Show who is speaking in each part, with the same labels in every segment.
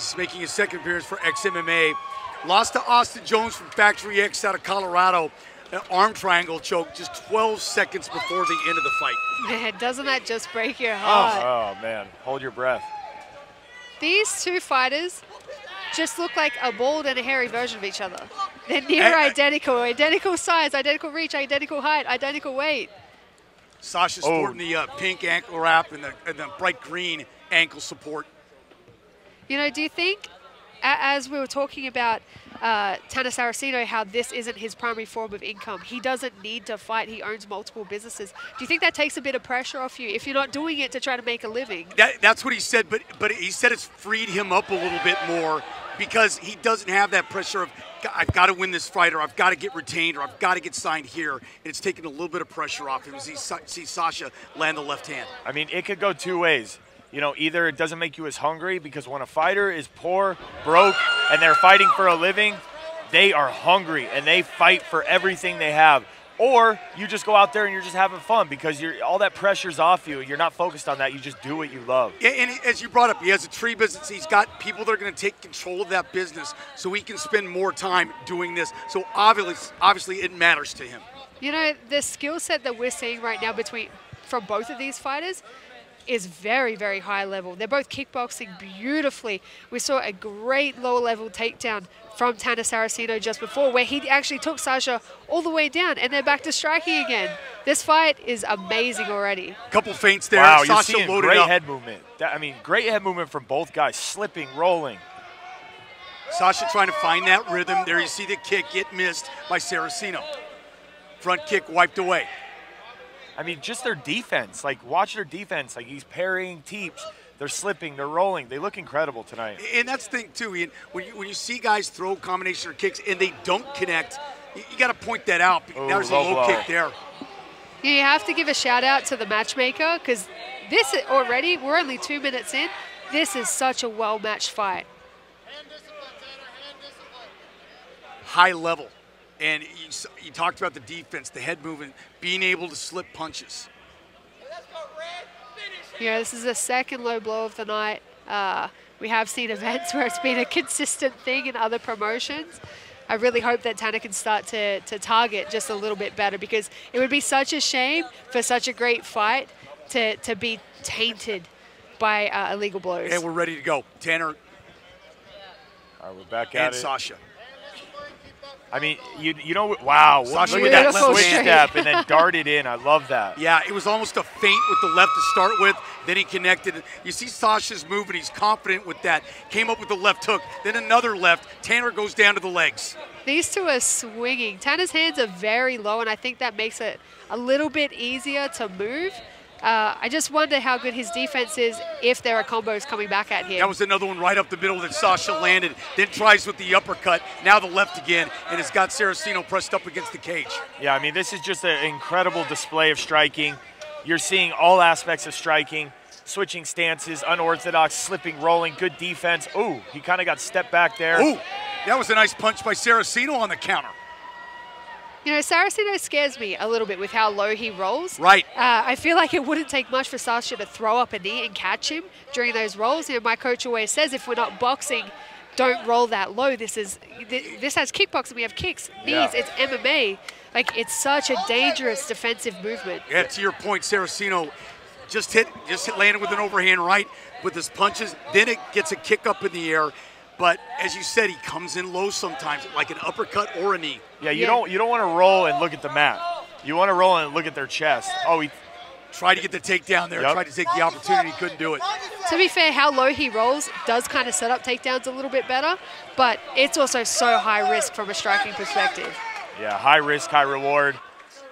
Speaker 1: X making his second appearance for XMMA. Lost to Austin Jones from Factory X out of Colorado. An arm triangle choke just 12 seconds before the end of the fight.
Speaker 2: Man, doesn't that just break your heart?
Speaker 3: Oh man, hold your breath.
Speaker 2: These two fighters just look like a bald and a hairy version of each other. They're near identical, identical size, identical reach, identical height, identical weight.
Speaker 1: Sasha sporting the pink ankle wrap and the bright green ankle support.
Speaker 2: You know, do you think, as we were talking about Tanner Saraceno, how this isn't his primary form of income, he doesn't need to fight, he owns multiple businesses. Do you think that takes a bit of pressure off you if you're not doing it to try to make a living?
Speaker 1: That's what he said, but he said it's freed him up a little bit more because he doesn't have that pressure of, I've got to win this fight, or I've got to get retained, or I've got to get signed here. And it's taken a little bit of pressure off him as he sees Sasha land the left hand.
Speaker 3: I mean, it could go two ways. You know, either it doesn't make you as hungry, because when a fighter is poor, broke, and they're fighting for a living, they are hungry and they fight for everything they have. Or you just go out there and you're just having fun because all that pressure's off you. You're not focused on that. You just do what you love.
Speaker 1: Yeah, and as you brought up, he has a tree business. He's got people that are going to take control of that business so he can spend more time doing this. So obviously it matters to him.
Speaker 2: You know, the skill set that we're seeing right now from both of these fighters is very, very high level. They're both kickboxing beautifully. We saw a great lower level takedown from Tanner Saraceno just before, where he actually took Sasha all the way down, and they're back to striking again. This fight is amazing already.
Speaker 1: Couple feints there.
Speaker 3: Wow,
Speaker 1: Sasha
Speaker 3: you're seeing
Speaker 1: loaded
Speaker 3: great
Speaker 1: up.
Speaker 3: head movement. I mean, great head movement from both guys, slipping, rolling.
Speaker 1: Sasha trying to find that rhythm. There you see the kick get missed by Saraceno. Front kick wiped away.
Speaker 3: I mean, just their defense. Like, watch their defense. Like, he's parrying teeps. They're slipping. They're rolling. They look incredible tonight.
Speaker 1: And that's the thing, too, Ian. When you see guys throw combination of kicks and they don't connect, you got to point that out. There's a low kick there.
Speaker 2: You have to give a shout-out to the matchmaker, because this already, we're only 2 minutes in. This is such a well-matched fight.
Speaker 1: High level. And you talked about the defense, the head movement, being able to slip punches.
Speaker 2: Yeah, this is the second low blow of the night. We have seen events where it's been a consistent thing in other promotions. I really hope that Tanner can start to target just a little bit better, because it would be such a shame for such a great fight to be tainted by illegal blows.
Speaker 1: And we're ready to go. Tanner
Speaker 3: All right, we're back at it.
Speaker 1: and Sasha.
Speaker 3: I mean, you know, wow,
Speaker 1: Sasha
Speaker 3: look at that
Speaker 2: Beautiful
Speaker 3: switch
Speaker 2: straight.
Speaker 3: step and then darted in. I love that.
Speaker 1: Yeah, it was almost a feint with the left to start with. Then he connected. You see Sasha's movement. He's confident with that. Came up with the left hook, then another left. Tanner goes down to the legs.
Speaker 2: These two are swinging. Tanner's hands are very low, and I think that makes it a little bit easier to move. I just wonder how good his defense is if there are combos coming back at him.
Speaker 1: That was another one right up the middle that Sasha landed. Then tries with the uppercut. Now the left again, and it's got Saraceno pressed up against the cage.
Speaker 3: Yeah, I mean, this is just an incredible display of striking. You're seeing all aspects of striking, switching stances, unorthodox, slipping, rolling, good defense. Ooh, he kind of got stepped back there.
Speaker 1: Ooh, that was a nice punch by Saraceno on the counter.
Speaker 2: You know, Saraceno scares me a little bit with how low he rolls.
Speaker 1: Right.
Speaker 2: I feel like it wouldn't take much for Sasha to throw up a knee and catch him during those rolls. You know, my coach always says, if we're not boxing, don't roll that low. This has kickboxing. We have kicks, knees.
Speaker 3: Yeah.
Speaker 2: It's MMA. Like, it's such a dangerous defensive movement.
Speaker 1: Yeah, to your point, Saraceno just landed with an overhand right with his punches. Then it gets a kick up in the air. But as you said, he comes in low sometimes, like an uppercut or a knee.
Speaker 3: Yeah, you don't want to roll and look at the mat. You want to roll and look at their chest. Oh, he
Speaker 1: tried to get the takedown there, tried to take the opportunity, couldn't do it.
Speaker 2: To be fair, how low he rolls does kind of set up takedowns a little bit better, but it's also so high risk from a striking perspective.
Speaker 3: Yeah, high risk, high reward.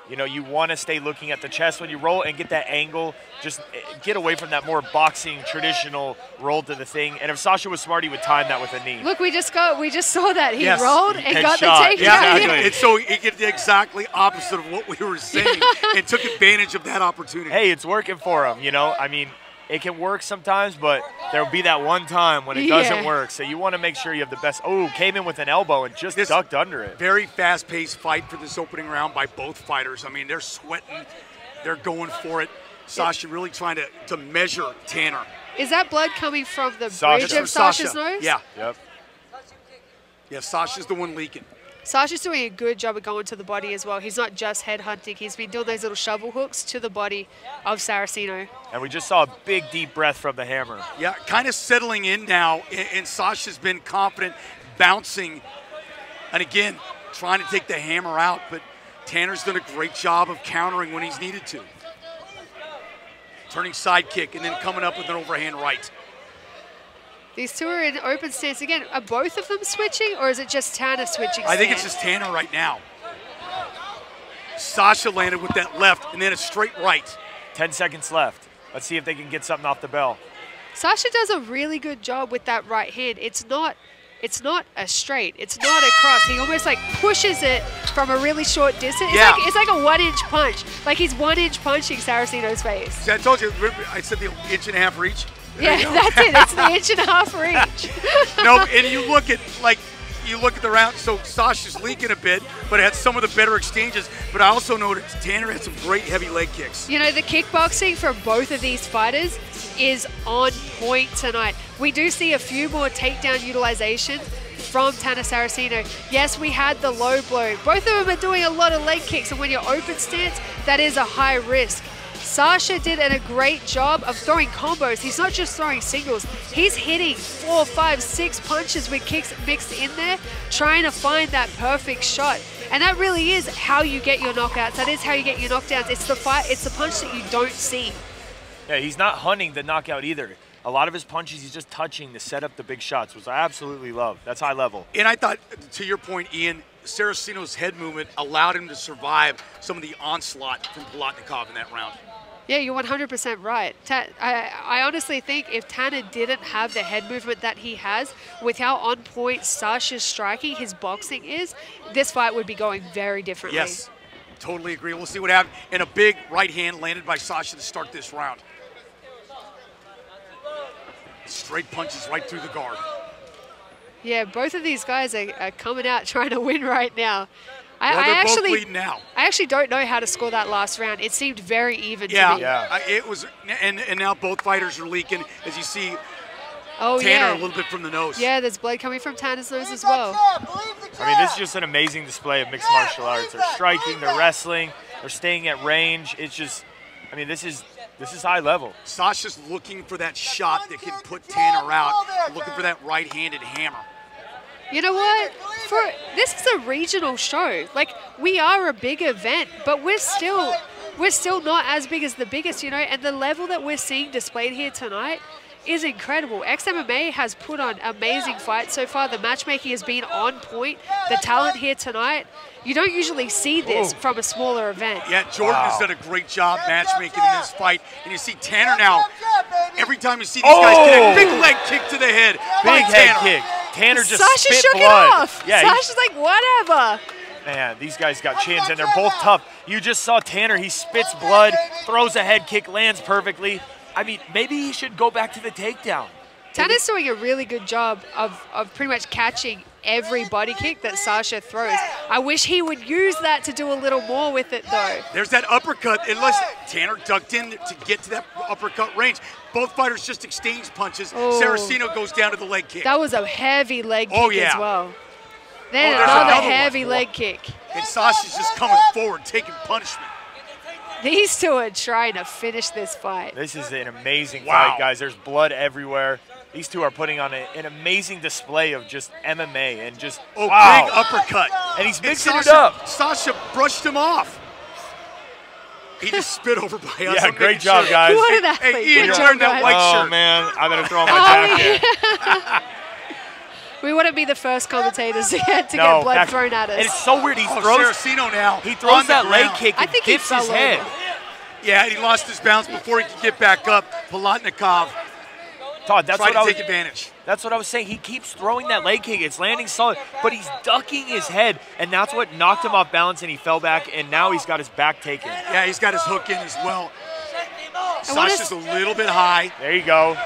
Speaker 3: You know, you want to stay looking at the chest when you roll and get that angle. Just get away from that more boxing, traditional roll to the thing. And if Sasha was smart, he would time that with a knee.
Speaker 2: Look, we just saw that. He
Speaker 1: Yes.
Speaker 2: rolled and
Speaker 3: Head
Speaker 2: got
Speaker 3: shot.
Speaker 2: the takedown.
Speaker 1: Yeah,
Speaker 3: Exactly.
Speaker 1: and so he did the exactly opposite of what we were saying and took advantage of that opportunity.
Speaker 3: Hey, it's working for him, you know? I mean, it can work sometimes, but there'll be that one time when it doesn't work. So you want to make sure you have the best. Oh, came in with an elbow and just ducked under it.
Speaker 1: Very fast-paced fight for this opening round by both fighters. I mean, they're sweating. They're going for it. Sasha really trying to measure Tanner.
Speaker 2: Is that blood coming from the
Speaker 3: Sasha.
Speaker 2: bridge of Sasha's nose?
Speaker 1: Yeah.
Speaker 3: Yep.
Speaker 1: Yeah, Sasha's the one leaking.
Speaker 2: Sasha's doing a good job of going to the body as well. He's not just head hunting. He's been doing those little shovel hooks to the body of Saraceno.
Speaker 3: And we just saw a big, deep breath from the hammer.
Speaker 1: Yeah, kind of settling in now, and Sasha's been confident, bouncing, and again, trying to take the hammer out, but Tanner's done a great job of countering when he's needed to. Turning side kick and then coming up with an overhand right.
Speaker 2: These two are in open stance again. Are both of them switching, or is it just Tanner switching
Speaker 1: I think
Speaker 2: stance?
Speaker 1: it's just Tanner right now. Sasha landed with that left and then a straight right.
Speaker 3: 10 seconds left. Let's see if they can get something off the bell.
Speaker 2: Sasha does a really good job with that right hand. It's not a straight. It's not a cross. He almost like pushes it from a really short distance.
Speaker 1: Yeah.
Speaker 2: It's like a 1-inch punch. Like he's 1-inch punching Saraceno's face.
Speaker 1: See, I told you, I said the 1.5 reach.
Speaker 2: Yeah, that's it. It's the 1.5 reach.
Speaker 1: No, and you look at the round, so Sasha's leaking a bit, but had some of the better exchanges. But I also noticed Tanner had some great heavy leg kicks.
Speaker 2: You know, the kickboxing from both of these fighters is on point tonight. We do see a few more takedown utilizations from Tanner Saraceno. Yes, we had the low blow. Both of them are doing a lot of leg kicks, and when you're open stance, that is a high risk. Sasha did a great job of throwing combos. He's not just throwing singles. He's hitting 4, 5, 6 punches with kicks mixed in there, trying to find that perfect shot. And that really is how you get your knockouts. That is how you get your knockdowns. It's the fight. It's the punch that you don't see.
Speaker 3: Yeah, he's not hunting the knockout either. A lot of his punches, he's just touching to set up the big shots, which I absolutely love. That's high level.
Speaker 1: And I thought, to your point, Ian, Saraceno's head movement allowed him to survive some of the onslaught from Palatnikov in that round.
Speaker 2: Yeah, you're 100% right. I honestly think if Tanner didn't have the head movement that he has, with how on point Sasha's striking, his boxing is, this fight would be going very differently.
Speaker 1: Yes, totally agree. We'll see what happens. And a big right hand landed by Sasha to start this round. Straight punches right through the guard.
Speaker 2: Yeah, both of these guys are coming out trying to win right now.
Speaker 1: They're both bleeding now.
Speaker 2: I actually don't know how to score that last round. It seemed very even to me.
Speaker 3: Yeah.
Speaker 1: It was, and now both fighters are leaking, as you see.
Speaker 2: Oh,
Speaker 1: Tanner
Speaker 2: yeah.
Speaker 1: a little bit from the nose.
Speaker 2: Yeah, there's blood coming from Tanner's nose as well.
Speaker 3: I mean, this is just an amazing display of mixed martial arts. They're striking, they're wrestling, they're staying at range. It's just, I mean, this is high level.
Speaker 1: Sasha's looking for that shot that can put Tanner out, looking for that right-handed hammer.
Speaker 2: You know what? This is a regional show. Like, we are a big event, but we're still not as big as the biggest, you know, and the level that we're seeing displayed here tonight is incredible. XMMA has put on amazing fights so far. The matchmaking has been on point. The talent here tonight, you don't usually see this from a smaller event.
Speaker 1: Yeah, Jordan has done a great job matchmaking in this fight. And you see Tanner now, every time you see these guys connect, big leg kick to the head by
Speaker 3: Big head
Speaker 1: Tanner.
Speaker 3: kick. Tanner just
Speaker 2: Sasha
Speaker 3: spit
Speaker 2: shook
Speaker 3: blood.
Speaker 2: it off.
Speaker 3: Yeah,
Speaker 2: Sasha's like, whatever.
Speaker 3: man, these guys got chins, and they're both tough. You just saw Tanner. He spits blood, throws a head kick, lands perfectly. I mean, maybe he should go back to the takedown.
Speaker 2: Tanner's doing a really good job of pretty much catching every body kick that Sasha throws. I wish he would use that to do a little more with it, though.
Speaker 1: There's that uppercut, unless Tanner ducked in to get to that uppercut range. Both fighters just exchange punches.
Speaker 2: Oh.
Speaker 1: Saraceno goes down to the leg kick.
Speaker 2: That was a heavy leg kick as well. Then
Speaker 1: there's
Speaker 2: another
Speaker 1: another
Speaker 2: heavy
Speaker 1: one.
Speaker 2: leg kick.
Speaker 1: And Sasha's just coming forward, taking punishment.
Speaker 2: These two are trying to finish this fight.
Speaker 3: This is an amazing fight, guys. There's blood everywhere. These two are putting on an amazing display of just MMA and just,
Speaker 1: big uppercut.
Speaker 3: And he's mixing
Speaker 1: Sasha,
Speaker 3: it up.
Speaker 1: Sasha brushed him off. He just spit over by us.
Speaker 3: Yeah, great job, guys.
Speaker 2: What an athlete.
Speaker 1: Hey, Ian
Speaker 2: Good
Speaker 1: turned
Speaker 2: job,
Speaker 1: that
Speaker 2: guys.
Speaker 1: white
Speaker 3: Oh,
Speaker 1: shirt.
Speaker 3: man, I better throw on my jacket.
Speaker 2: We want to be the first commentators to get
Speaker 3: No,
Speaker 2: blood thrown at us.
Speaker 3: And it's so weird. He throws
Speaker 1: Saraceno now.
Speaker 3: He throws
Speaker 1: on the
Speaker 3: that leg
Speaker 1: ground.
Speaker 3: kick
Speaker 2: I
Speaker 3: and
Speaker 2: think he
Speaker 3: dips his
Speaker 2: fell
Speaker 3: head.
Speaker 2: over.
Speaker 1: Yeah, and he lost his balance before he could get back up. Palatnikov
Speaker 3: Todd, that's
Speaker 1: tried
Speaker 3: what
Speaker 1: to take advantage.
Speaker 3: That's what I was saying. He keeps throwing that leg kick. It's landing solid, but he's ducking his head, and that's what knocked him off balance, and he fell back, and now he's got his back taken.
Speaker 1: Yeah, he's got his hook in as well. Sasha's a little bit high.
Speaker 3: There you go.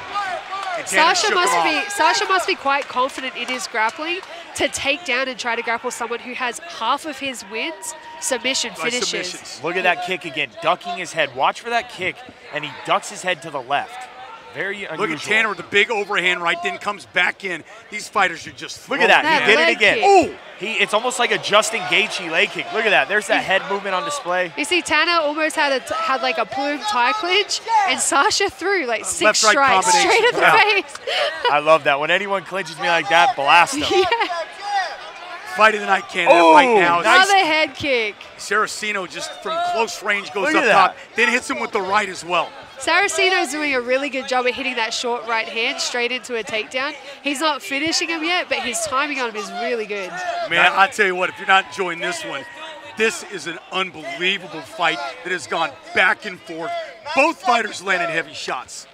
Speaker 1: And Tanner shook him off.
Speaker 2: Sasha must be quite confident in his grappling to take down and try to grapple someone who has half of his wins submission
Speaker 1: By
Speaker 2: finishes.
Speaker 1: submissions.
Speaker 3: Look at that kick again, ducking his head. Watch for that kick, and he ducks his head to the left. Very unusual.
Speaker 1: Look at Tanner with the big overhand right, then comes back in. These fighters are just
Speaker 3: Look at that.
Speaker 2: That
Speaker 3: He did it
Speaker 2: leg
Speaker 3: again.
Speaker 2: kick.
Speaker 3: Oh! It's almost like a Justin Gaethje leg kick. Look at that. There's that head movement on display.
Speaker 2: You see, Tanner almost had like a plume tie clinch, and Sasha threw like 6
Speaker 1: left-right
Speaker 2: strikes
Speaker 1: combination.
Speaker 2: straight in the
Speaker 3: Yeah.
Speaker 2: face.
Speaker 3: I love that. When anyone clinches me like that, blast them.
Speaker 2: Yeah.
Speaker 1: Fight of the night candidate
Speaker 3: Oh,
Speaker 1: right now.
Speaker 3: nice.
Speaker 2: Another head kick.
Speaker 1: Saraceno just from close range goes
Speaker 3: Look
Speaker 1: up
Speaker 3: at
Speaker 1: top,
Speaker 3: that.
Speaker 1: then hits him with the right as well.
Speaker 2: Saraceno's doing a really good job of hitting that short right hand straight into a takedown. He's not finishing him yet, but his timing on him is really good.
Speaker 1: Man, I tell you what, if you're not enjoying this one, this is an unbelievable fight that has gone back and forth. Both fighters landed heavy shots.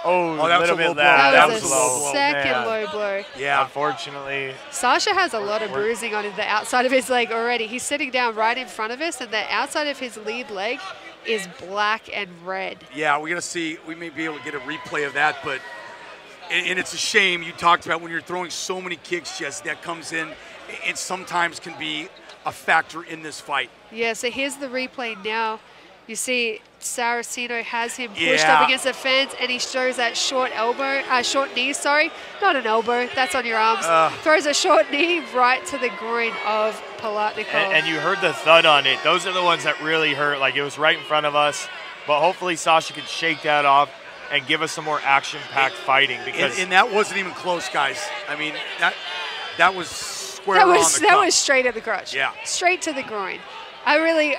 Speaker 3: Oh,
Speaker 1: that was
Speaker 3: little
Speaker 1: a
Speaker 3: bit
Speaker 1: low blow.
Speaker 3: loud.
Speaker 2: That,
Speaker 1: that
Speaker 2: was
Speaker 1: was
Speaker 2: a
Speaker 1: a low blow,
Speaker 2: second
Speaker 3: man.
Speaker 2: low blow.
Speaker 1: Yeah.
Speaker 3: Unfortunately.
Speaker 2: Sasha has a lot of bruising on the outside of his leg already. He's sitting down right in front of us, and the outside of his lead leg is black and red.
Speaker 1: Yeah, we're going to see, we may be able to get a replay of that, but, and it's a shame you talked about when you're throwing so many kicks, Jess, that comes in, it sometimes can be a factor in this fight.
Speaker 2: Yeah, so here's the replay now. You see Saraceno has him pushed
Speaker 1: Yeah.
Speaker 2: up against the fence, and he throws that short knee, not an elbow, that's on your arms. Throws a short knee right to the groin of Palatnikov.
Speaker 3: And you heard the thud on it. Those are the ones that really hurt. Like, it was right in front of us. But hopefully Sasha can shake that off and give us some more action-packed fighting. Because
Speaker 1: And that wasn't even close, guys. I mean, that was square
Speaker 2: that
Speaker 1: on
Speaker 2: was
Speaker 1: the
Speaker 2: that
Speaker 1: cup.
Speaker 2: was straight at the crotch.
Speaker 1: Yeah.
Speaker 2: Straight to the groin. I really,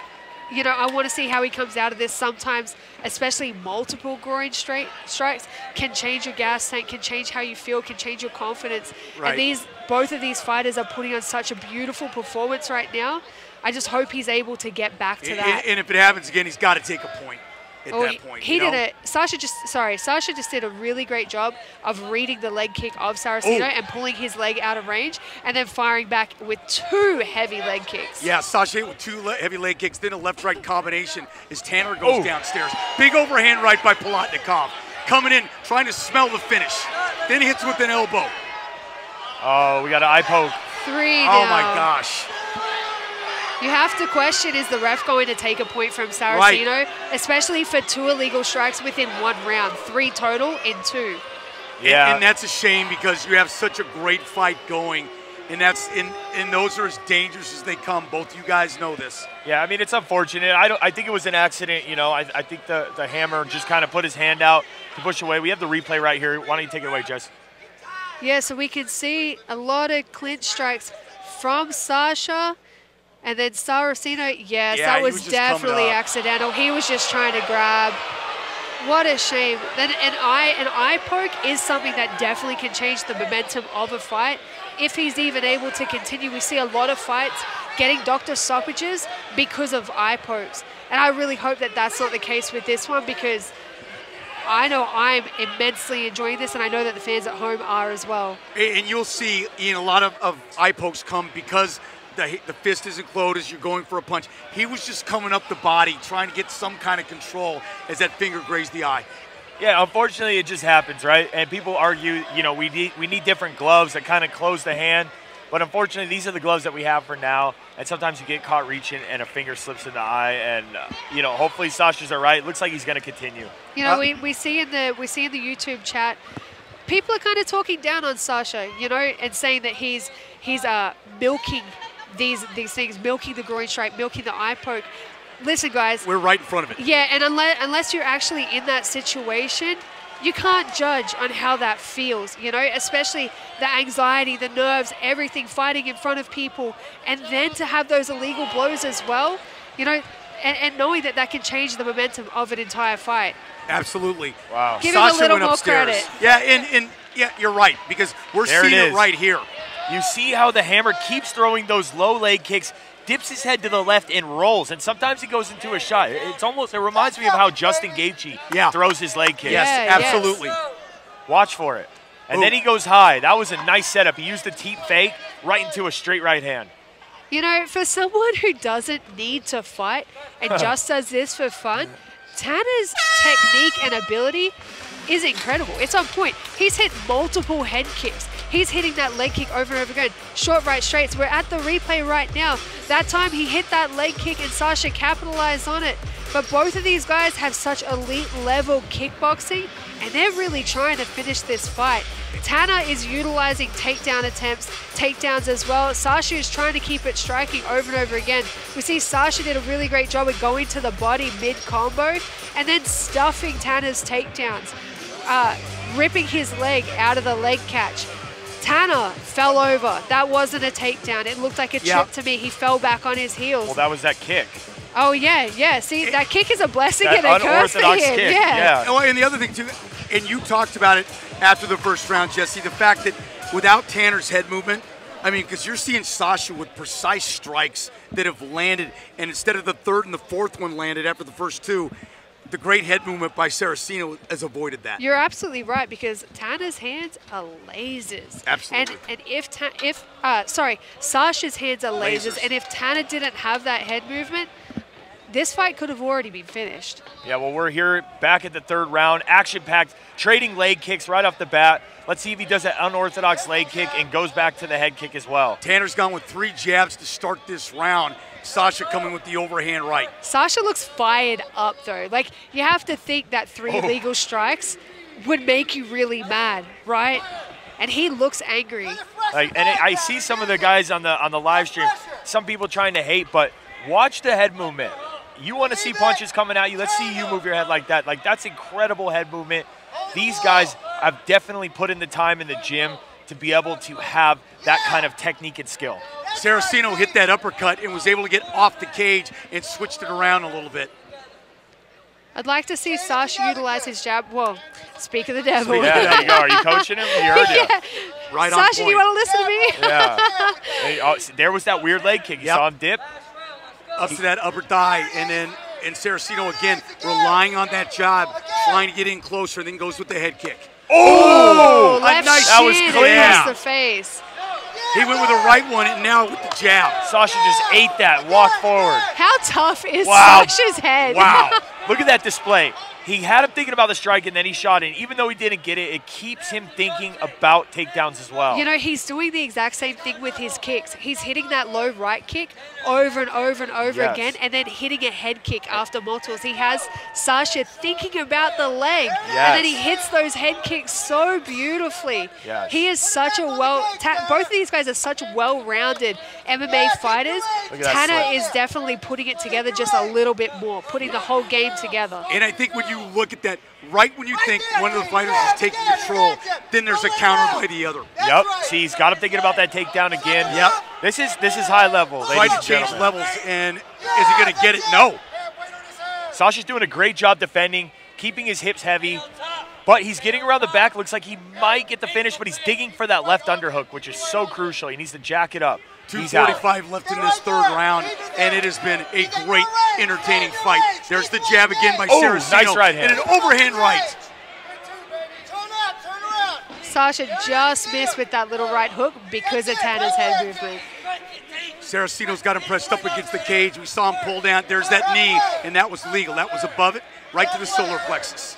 Speaker 2: I want to see how he comes out of this. Sometimes, especially multiple groin strikes, can change your gas tank, can change how you feel, can change your confidence.
Speaker 1: Right.
Speaker 2: And both of these fighters are putting on such a beautiful performance right now. I just hope he's able to get back to that.
Speaker 1: And if it happens again, he's got to take a point at that point.
Speaker 2: Sasha just did a really great job of reading the leg kick of Saraceno and pulling his leg out of range, and then firing back with 2 heavy leg kicks.
Speaker 1: Yeah, Sasha hit with 2 heavy leg kicks, then a left-right combination as Tanner goes downstairs. Big overhand right by Palatnikov. Coming in, trying to smell the finish. Then hits with an elbow.
Speaker 3: oh, we got an eye poke.
Speaker 2: 3
Speaker 1: Oh,
Speaker 2: now.
Speaker 1: my gosh.
Speaker 2: You have to question, is the ref going to take a point from Saraceno, especially for 2 illegal strikes within 1 round, 3 total in 2.
Speaker 3: Yeah.
Speaker 1: And that's a shame because you have such a great fight going, and those are as dangerous as they come. Both you guys know this.
Speaker 3: Yeah, I mean, it's unfortunate. I think it was an accident. I think the hammer just kind of put his hand out to push away. We have the replay right here. Why don't you take it away, Jess?
Speaker 2: Yeah, so we can see a lot of clinch strikes from Sasha. And then Saraceno, yes, that
Speaker 1: he
Speaker 2: was
Speaker 1: was just coming
Speaker 2: definitely
Speaker 1: up.
Speaker 2: accidental. He was just trying to grab. What a shame. Then an eye poke is something that definitely can change the momentum of a fight. If he's even able to continue, we see a lot of fights getting doctor stoppages because of eye pokes. And I really hope that that's not the case with this one, because I know I'm immensely enjoying this, and I know that the fans at home are as well.
Speaker 1: And you'll see, Ian, a lot of eye pokes come because the fist isn't closed as you're going for a punch. He was just coming up the body, trying to get some kind of control as that finger grazed the eye.
Speaker 3: Yeah, unfortunately, it just happens, right? And people argue, we need different gloves that kind of close the hand. But unfortunately, these are the gloves that we have for now. And sometimes you get caught reaching and a finger slips in the eye. And, hopefully Sasha's all right. Looks like he's going to continue.
Speaker 2: We see in the YouTube chat, people are kind of talking down on Sasha, and saying that he's milking these things, milking the groin strike, milking the eye poke. Listen, guys.
Speaker 1: We're right in front of it.
Speaker 2: Yeah, and unless you're actually in that situation, you can't judge on how that feels, especially the anxiety, the nerves, everything, fighting in front of people, and then to have those illegal blows as well, and knowing that can change the momentum of an entire fight.
Speaker 1: Absolutely.
Speaker 3: Wow.
Speaker 2: Give him a
Speaker 1: Sasha
Speaker 2: little
Speaker 1: went
Speaker 2: more
Speaker 1: upstairs.
Speaker 2: credit.
Speaker 1: Yeah, and you're right, because we're
Speaker 3: There
Speaker 1: seeing
Speaker 3: it
Speaker 1: it
Speaker 3: is.
Speaker 1: right here.
Speaker 3: You see how the hammer keeps throwing those low leg kicks, dips his head to the left and rolls, and sometimes he goes into a shot. It reminds me of how Justin Gaethje throws his leg kicks.
Speaker 1: Yes,
Speaker 2: Yeah,
Speaker 1: absolutely.
Speaker 3: Watch for it. And then he goes high. That was a nice setup. He used the teep fake right into a straight right hand.
Speaker 2: For someone who doesn't need to fight and just does this for fun, Tanner's technique and ability is incredible. It's on point. He's hit multiple head kicks. He's hitting that leg kick over and over again. Short right straights. We're at the replay right now. That time he hit that leg kick and Sasha capitalized on it. But both of these guys have such elite level kickboxing and they're really trying to finish this fight. Tanner is utilizing takedown attempts, takedowns as well. Sasha is trying to keep it striking over and over again. We see Sasha did a really great job of going to the body mid-combo and then stuffing Tanner's takedowns, ripping his leg out of the leg catch. Tanner fell over. That wasn't a takedown. It looked like a trip to me. He fell back on his heels.
Speaker 3: Well, that was that kick.
Speaker 2: Oh, yeah. See, that kick is a blessing and a curse for him.
Speaker 3: Kick.
Speaker 2: Yeah.
Speaker 1: Oh, and the other thing, too, and you talked about it after the first round, Jesse, the fact that without Tanner's head movement, I mean, because you're seeing Sasha with precise strikes that have landed, and instead of the third and the fourth one landed after the first two, the great head movement by Saraceno has avoided that.
Speaker 2: You're absolutely right, because Tanner's hands are lasers.
Speaker 1: Absolutely.
Speaker 2: And if Sasha's hands are lasers, and if Tanner didn't have that head movement, this fight could have already been finished.
Speaker 3: Yeah, well, we're here back at the third round, action-packed, trading leg kicks right off the bat. Let's see if he does an unorthodox leg kick and goes back to the head kick as well.
Speaker 1: Tanner's gone with 3 jabs to start this round. Sasha coming with the overhand right.
Speaker 2: Sasha looks fired up, though. Like, you have to think that 3 legal strikes would make you really mad, right? And he looks angry.
Speaker 3: Like, and I see some of the guys on the live stream, some people trying to hate, but watch the head movement. You want to see punches coming at you, let's see you move your head like that. Like, that's incredible head movement. These guys have definitely put in the time in the gym to be able to have that kind of technique and skill.
Speaker 1: Saraceno hit that uppercut and was able to get off the cage and switched it around a little bit.
Speaker 2: I'd like to see Sasha utilize his jab. Well, speak of the devil.
Speaker 3: Yeah, there you go. Are you coaching him? He heard you.
Speaker 1: Right on
Speaker 2: Sasha,
Speaker 1: point.
Speaker 2: do you want to listen to me?
Speaker 3: Yeah. Hey, there was that weird leg kick. You saw him dip?
Speaker 1: Up to that upper thigh, and Saraceno again relying on that jab, trying to get in closer, then goes with the head kick.
Speaker 2: Oh, left
Speaker 1: nice,
Speaker 2: shin
Speaker 3: that was clean.
Speaker 2: across the face.
Speaker 1: He went with the right one, and now with the jab.
Speaker 3: Sasha just ate that, walked forward.
Speaker 2: How tough is
Speaker 3: Wow.
Speaker 2: Sasha's head?
Speaker 3: Wow. Look at that display. He had him thinking about the strike, and then he shot it. Even though he didn't get it, it keeps him thinking about takedowns as well.
Speaker 2: You know, he's doing the exact same thing with his kicks. He's hitting that low right kick over and over and over again, and then hitting a head kick after multiples. He has Sasha thinking about the leg, and then he hits those head kicks so beautifully.
Speaker 3: Yes.
Speaker 2: He is such a both of these guys are such well-rounded MMA fighters. Tanner is definitely putting it together just a little bit more, putting the whole game together.
Speaker 1: And I think when you look at that, right when you think one of the fighters is taking control, then there's a counter by the other.
Speaker 3: Yep. See, he's got him thinking about that takedown again.
Speaker 1: Yep.
Speaker 3: This is high level, ladies
Speaker 1: Trying
Speaker 3: and
Speaker 1: to change
Speaker 3: gentlemen.
Speaker 1: levels, and is he going to get it? No.
Speaker 3: Sasha's doing a great job defending, keeping his hips heavy, but he's getting around the back. Looks like he might get the finish, but he's digging for that left underhook, which is so crucial. He needs to jack it up.
Speaker 1: 2:45 left in this third round, and it has been a great, entertaining fight. There's the jab again by Saraceno.
Speaker 3: Nice right hand.
Speaker 1: And an overhand right.
Speaker 2: Sasha just missed with that little right hook because of Tanner's head movement.
Speaker 1: Saraceno's got him pressed up against the cage. We saw him pull down. There's that knee, and that was legal. That was above it, right to the solar plexus.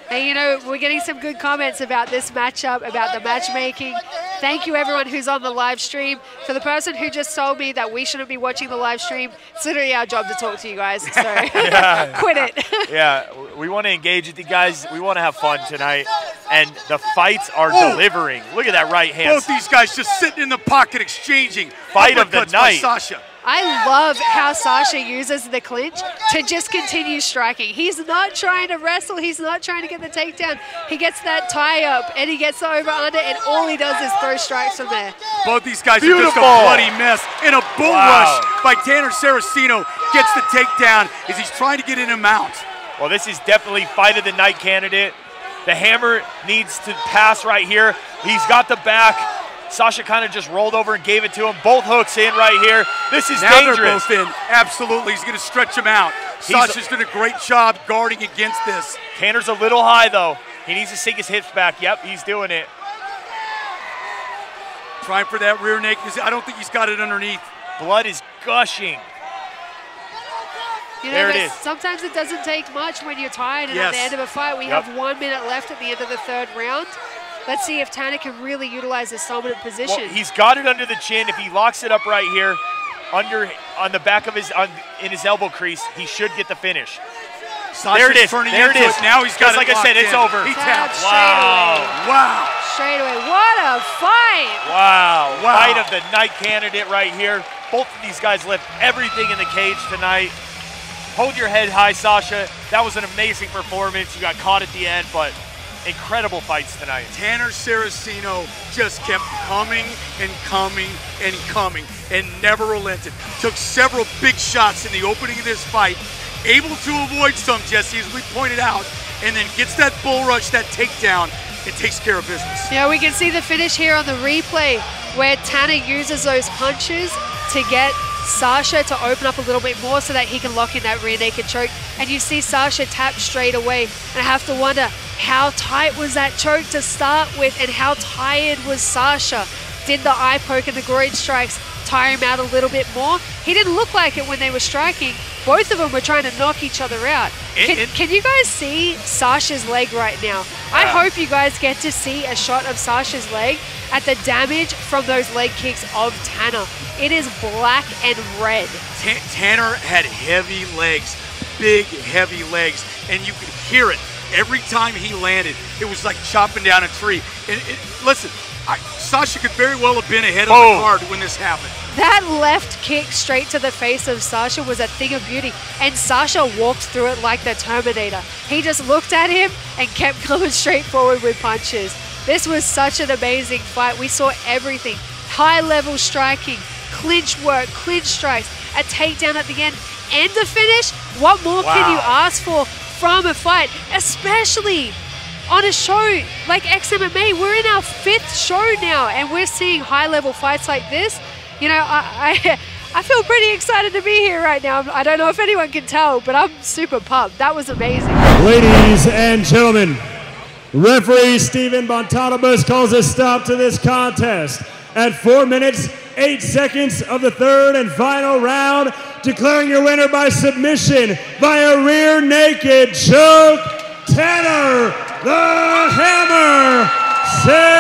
Speaker 2: And, you know, we're getting some good comments about this matchup, about the matchmaking. Thank you, everyone who's on the live stream. For the person who just told me that we shouldn't be watching the live stream, it's literally our job to talk to you guys, so quit it.
Speaker 3: Yeah, we want to engage with you guys. We want to have fun tonight, and the fights are delivering. Look at that right hand.
Speaker 1: Both these guys just sitting in the pocket exchanging.
Speaker 3: Fight of the
Speaker 1: uppercuts by
Speaker 3: night.
Speaker 1: Sasha.
Speaker 2: I love how Sasha uses the clinch to just continue striking. He's not trying to wrestle. He's not trying to get the takedown. He gets that tie-up, and he gets the over-under, and all he does is throw strikes from there.
Speaker 1: Both these guys are just a bloody mess. And a bull rush by Tanner Saraceno gets the takedown as he's trying to get in a mount.
Speaker 3: Well, this is definitely fight of the night candidate. The hammer needs to pass right here. He's got the back. Sasha kind of just rolled over and gave it to him. Both hooks in right here. This is dangerous.
Speaker 1: They're both in. Absolutely. He's going to stretch him out. Sasha's done a great job guarding against this.
Speaker 3: Tanner's a little high, though. He needs to sink his hips back. Yep, he's doing it.
Speaker 1: Trying for that rear naked. I don't think he's got it underneath.
Speaker 3: Blood is gushing.
Speaker 2: You know, but sometimes it doesn't take much when you're tired, and at the end of a fight, we have 1 minute left at the end of the third round. Let's see if Tanner can really utilize his dominant position.
Speaker 3: Well, he's got it under the chin. If he locks it up right here, on the back of in his elbow crease, he should get the finish. There it is.
Speaker 1: Turning
Speaker 3: There it
Speaker 1: into
Speaker 3: is.
Speaker 1: Now he's got
Speaker 3: Just
Speaker 1: it
Speaker 3: like I said,
Speaker 1: locked
Speaker 3: it's
Speaker 1: in.
Speaker 3: over.
Speaker 1: He
Speaker 2: Tap
Speaker 1: tapped.
Speaker 3: Wow.
Speaker 1: Wow.
Speaker 2: Straight away. What a fight.
Speaker 3: Wow.
Speaker 1: Wow.
Speaker 3: Fight of the night candidate right here. Both of these guys left everything in the cage tonight. Hold your head high, Sasha. That was an amazing performance. You got caught at the end, but incredible fights tonight.
Speaker 1: Tanner Saraceno just kept coming and coming and coming and never relented. Took several big shots in the opening of this fight. Able to avoid some, Jesse, as we pointed out, and then gets that bull rush, that takedown, and takes care of business.
Speaker 2: Yeah, we can see the finish here on the replay where Tanner uses those punches to get Sasha to open up a little bit more so that he can lock in that rear naked choke. And you see Sasha tap straight away. And I have to wonder, how tight was that choke to start with, and how tired was Sasha? Did the eye poke and the groin strikes tire him out a little bit more? He didn't look like it when they were striking. Both of them were trying to knock each other out. Can you guys see Sasha's leg right now? I hope you guys get to see a shot of Sasha's leg at the damage from those leg kicks of Tanner. It is black and red.
Speaker 1: Tanner had heavy legs, big, heavy legs, and you could hear it every time he landed. It was like chopping down a tree. And listen, Sasha could very well have been ahead of the card when this happened.
Speaker 2: That left kick straight to the face of Sasha was a thing of beauty, and Sasha walked through it like the Terminator. He just looked at him and kept coming straight forward with punches. This was such an amazing fight. We saw everything. High-level striking, clinch work, clinch strikes, a takedown at the end, and the finish. What more can you ask for from a fight, especially on a show like XMMA? We're in our 5th show now, and we're seeing high-level fights like this. You know, I feel pretty excited to be here right now. I don't know if anyone can tell, but I'm super pumped. That was amazing.
Speaker 4: Ladies and gentlemen, referee Stephen Bontanabus calls a stop to this contest at 4 minutes, 8 seconds of the 3rd and final round, declaring your winner by submission via rear naked choke, Tanner the Hammer Saraceno.